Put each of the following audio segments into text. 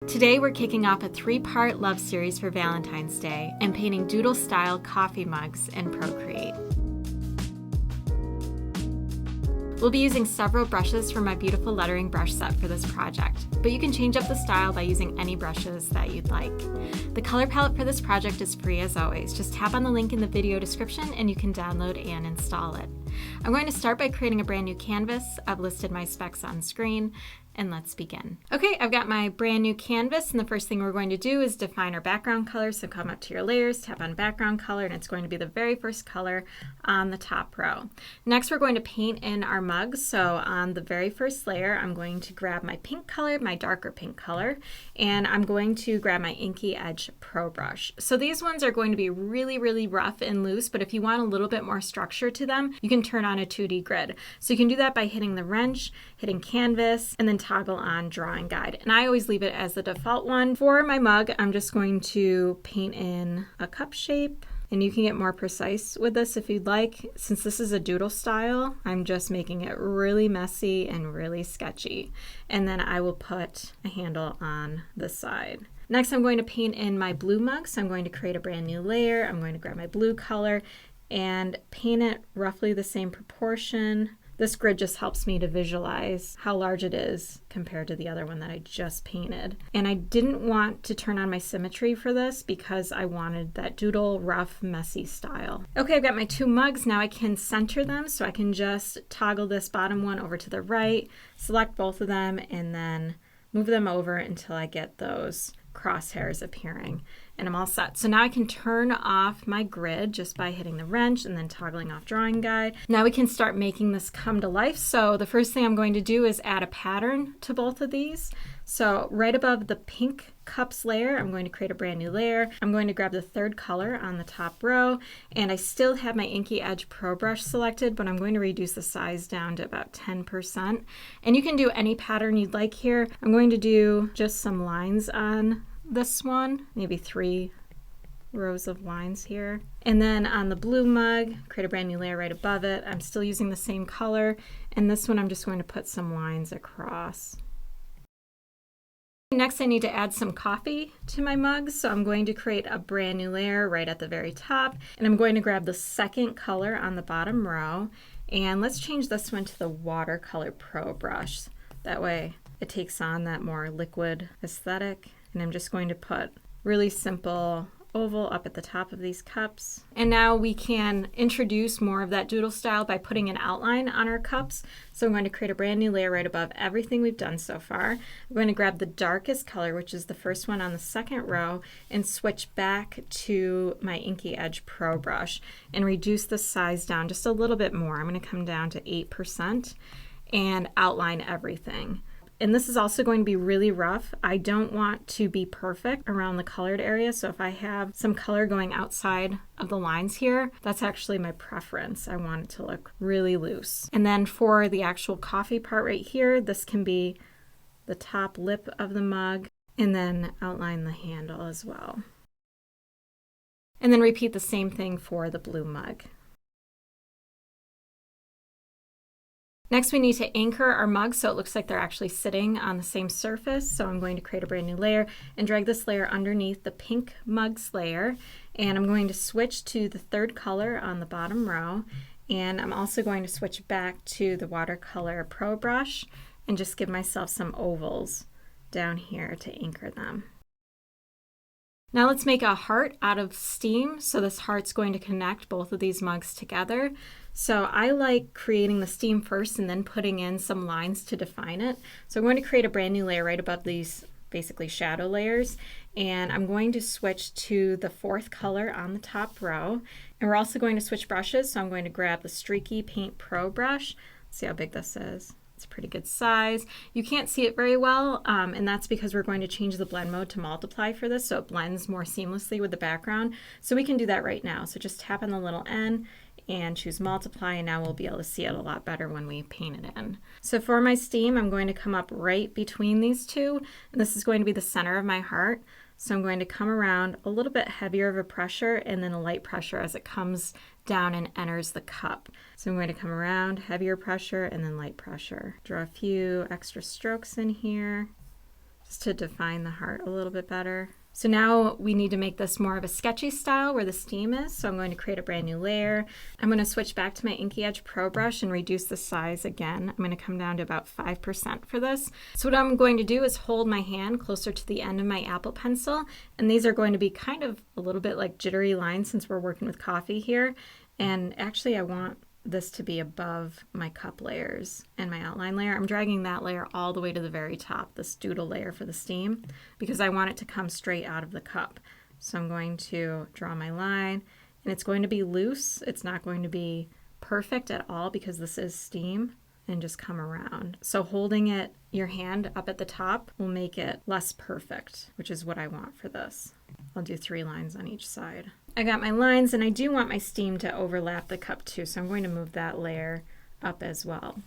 Today we're kicking off a 3-part love series for Valentine's Day and painting Doodle-style coffee mugs in Procreate. We'll be using several brushes from my beautiful lettering brush set for this project, but you can change up the style by using any brushes that you'd like. The color palette for this project is free as always. Just tap on the link in the video description and you can download and install it. I'm going to start by creating a brand new canvas. I've listed my specs on screen, and let's begin. Okay, I've got my brand new canvas, and the first thing we're going to do is define our background color. So come up to your layers, tap on background color, and it's going to be the very first color on the top row. Next, we're going to paint in our mugs. So on the very first layer, I'm going to grab my pink color, my darker pink color, and I'm going to grab my Inky Edge Pro Brush. So these ones are going to be really, really rough and loose, but if you want a little bit more structure to them, you can turn on a 2D grid. So you can do that by hitting the wrench, hitting canvas, and then toggle on drawing guide. And I always leave it as the default one. For my mug, I'm just going to paint in a cup shape, and you can get more precise with this if you'd like. Since this is a doodle style, I'm just making it really messy and really sketchy. And then I will put a handle on the side. Next, I'm going to paint in my blue mug. So I'm going to create a brand new layer. I'm going to grab my blue color and paint it roughly the same proportion. This grid just helps me to visualize how large it is compared to the other one that I just painted. And I didn't want to turn on my symmetry for this because I wanted that doodle, rough, messy style. Okay, I've got my two mugs. Now I can center them, so I can just toggle this bottom one over to the right, select both of them, and then move them over until I get those crosshairs appearing, and I'm all set. So now I can turn off my grid just by hitting the wrench and then toggling off drawing guide. Now we can start making this come to life. So the first thing I'm going to do is add a pattern to both of these. So right above the pink cups layer, I'm going to create a brand new layer. I'm going to grab the third color on the top row, and I still have my Inky Edge Pro Brush selected, but I'm going to reduce the size down to about 10%. And you can do any pattern you'd like here. I'm going to do just some lines on this one, maybe 3 rows of lines here. And then on the blue mug, create a brand new layer right above it. I'm still using the same color, and this one I'm just going to put some lines across. Next, I need to add some coffee to my mugs, so I'm going to create a brand new layer right at the very top, and I'm going to grab the second color on the bottom row, and let's change this one to the Watercolor Pro Brush. That way it takes on that more liquid aesthetic. And I'm just going to put really simple oval up at the top of these cups. And now we can introduce more of that doodle style by putting an outline on our cups. So I'm going to create a brand new layer right above everything we've done so far. I'm going to grab the darkest color, which is the first one on the second row, and switch back to my Inky Edge Pro Brush and reduce the size down just a little bit more. I'm going to come down to 8% and outline everything. And this is also going to be really rough. I don't want to be perfect around the colored area, so if I have some color going outside of the lines here, that's actually my preference. I want it to look really loose. And then for the actual coffee part right here, this can be the top lip of the mug, and then outline the handle as well. And then repeat the same thing for the blue mug. Next, we need to anchor our mugs so it looks like they're actually sitting on the same surface. So I'm going to create a brand new layer and drag this layer underneath the pink mugs layer. And I'm going to switch to the third color on the bottom row. And I'm also going to switch back to the Watercolor Pro Brush and just give myself some ovals down here to anchor them. Now let's make a heart out of steam. So this heart's going to connect both of these mugs together. So I like creating the steam first and then putting in some lines to define it. So I'm going to create a brand new layer right above these basically shadow layers. And I'm going to switch to the fourth color on the top row. And we're also going to switch brushes. So I'm going to grab the Streaky Paint Pro Brush. Let's see how big this is. It's a pretty good size. You can't see it very well, and that's because we're going to change the blend mode to multiply for this so it blends more seamlessly with the background. So we can do that right now. So just tap on the little N and choose multiply, and now we'll be able to see it a lot better when we paint it in. So for my steam, I'm going to come up right between these two, and this is going to be the center of my heart. So I'm going to come around a little bit heavier of a pressure and then a light pressure as it comes down and enters the cup. So I'm going to come around, heavier pressure and then light pressure. Draw a few extra strokes in here. just to define the heart a little bit better. So now we need to make this more of a sketchy style where the steam is. So I'm going to create a brand new layer. I'm going to switch back to my Inky Edge Pro Brush and reduce the size again. I'm going to come down to about 5% for this. So what I'm going to do is hold my hand closer to the end of my Apple pencil. And these are going to be kind of a little bit like jittery lines since we're working with coffee here. And actually I want this to be above my cup layers and my outline layer. I'm dragging that layer all the way to the very top, this Doodle layer for the steam, because I want it to come straight out of the cup. So I'm going to draw my line, and it's going to be loose. It's not going to be perfect at all because this is steam, and just come around. So holding it, your hand up at the top will make it less perfect, which is what I want for this. I'll do 3 lines on each side. I got my lines, and I do want my steam to overlap the cup too, so I'm going to move that layer up as well.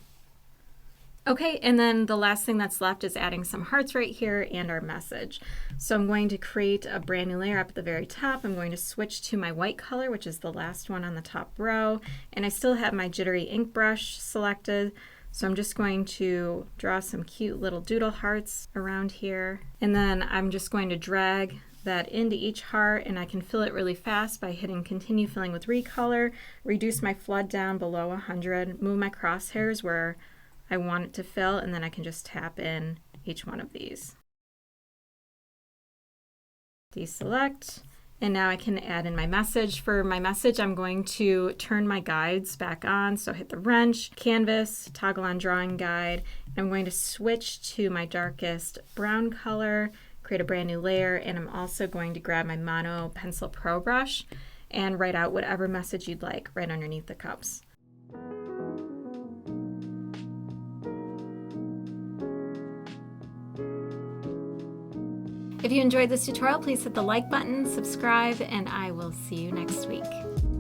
Okay, and then the last thing that's left is adding some hearts right here and our message. So I'm going to create a brand new layer up at the very top. I'm going to switch to my white color, which is the last one on the top row, and I still have my jittery ink brush selected. So I'm just going to draw some cute little doodle hearts around here, and then I'm just going to drag that into each heart, and I can fill it really fast by hitting continue filling with recolor, reduce my flood down below 100, move my crosshairs where I want it to fill, and then I can just tap in each one of these. Deselect, and now I can add in my message. For my message, I'm going to turn my guides back on, so hit the wrench, canvas, toggle on drawing guide. I'm going to switch to my darkest brown color, create a brand new layer, and I'm also going to grab my Mono Pencil Pro Brush and write out whatever message you'd like right underneath the cups. If you enjoyed this tutorial, please hit the like button, subscribe, and I will see you next week.